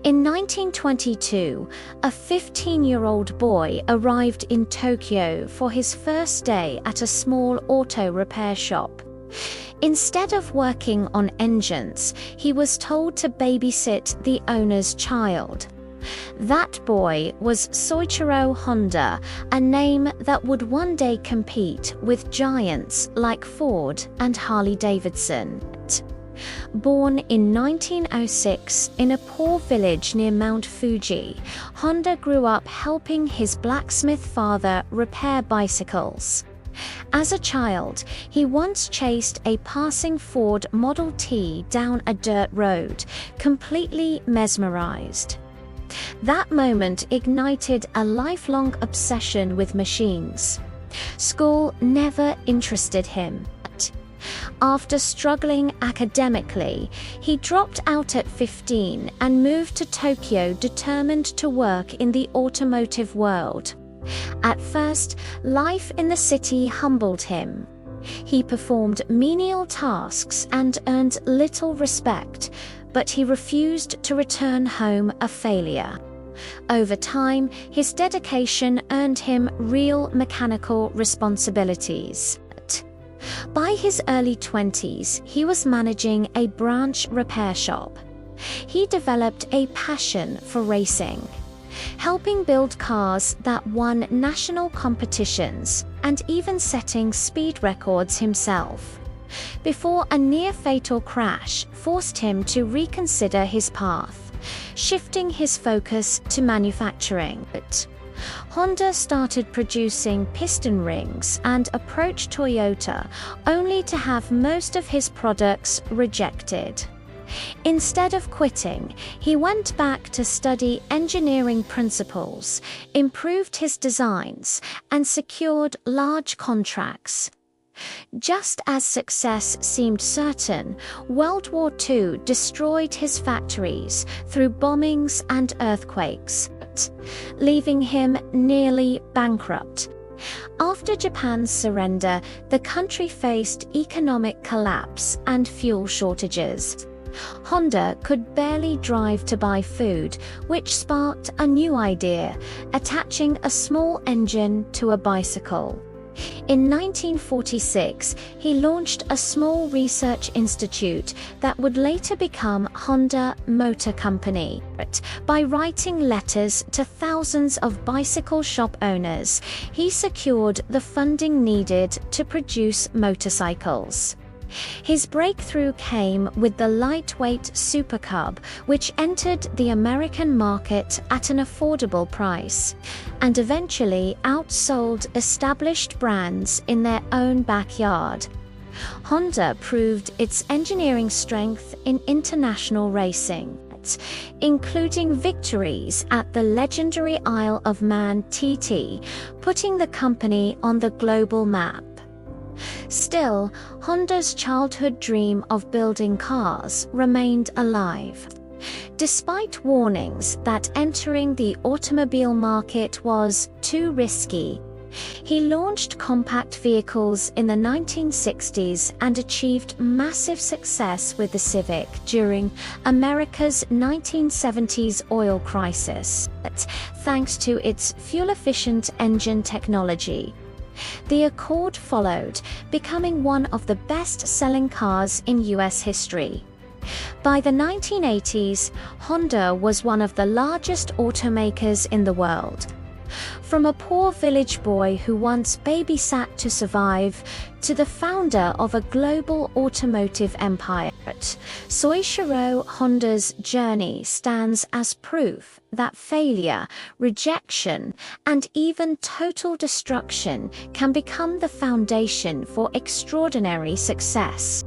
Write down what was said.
In 1922, a 15-year-old boy arrived in Tokyo for his first day at a small auto repair shop. Instead of working on engines, he was told to babysit the owner's child. That boy was Soichiro Honda, a name that would one day compete with giants like Ford and Harley-Davidson. Born in 1906 in a poor village near Mount Fuji, Honda grew up helping his blacksmith father repair bicycles. As a child, he once chased a passing Ford Model T down a dirt road, completely mesmerized. That moment ignited a lifelong obsession with machines. School never interested him. After struggling academically, he dropped out at 15 and moved to Tokyo determined to work in the automotive world. At first, life in the city humbled him. He performed menial tasks and earned little respect, but he refused to return home a failure. Over time, his dedication earned him real mechanical responsibilities. By his early 20s, he was managing a branch repair shop. He developed a passion for racing, helping build cars that won national competitions and even setting speed records himself, before a near-fatal crash forced him to reconsider his path, shifting his focus to manufacturing. Honda started producing piston rings and approached Toyota, only to have most of his products rejected. Instead of quitting, he went back to study engineering principles, improved his designs, and secured large contracts. Just as success seemed certain, World War II destroyed his factories through bombings and earthquakes, leaving him nearly bankrupt. After Japan's surrender, the country faced economic collapse and fuel shortages. Honda could barely drive to buy food, which sparked a new idea, attaching a small engine to a bicycle. In 1946, he launched a small research institute that would later become Honda Motor Company. By writing letters to thousands of bicycle shop owners, he secured the funding needed to produce motorcycles. His breakthrough came with the lightweight Super Cub, which entered the American market at an affordable price, and eventually outsold established brands in their own backyard. Honda proved its engineering strength in international racing, including victories at the legendary Isle of Man TT, putting the company on the global map. Still, Honda's childhood dream of building cars remained alive. Despite warnings that entering the automobile market was too risky, he launched compact vehicles in the 1960s and achieved massive success with the Civic during America's 1970s oil crisis, thanks to its fuel-efficient engine technology. The Accord followed, becoming one of the best-selling cars in US history. By the 1980s, Honda was one of the largest automakers in the world. From a poor village boy who once babysat to survive, to the founder of a global automotive empire, Soichiro Honda's journey stands as proof that failure, rejection, and even total destruction can become the foundation for extraordinary success.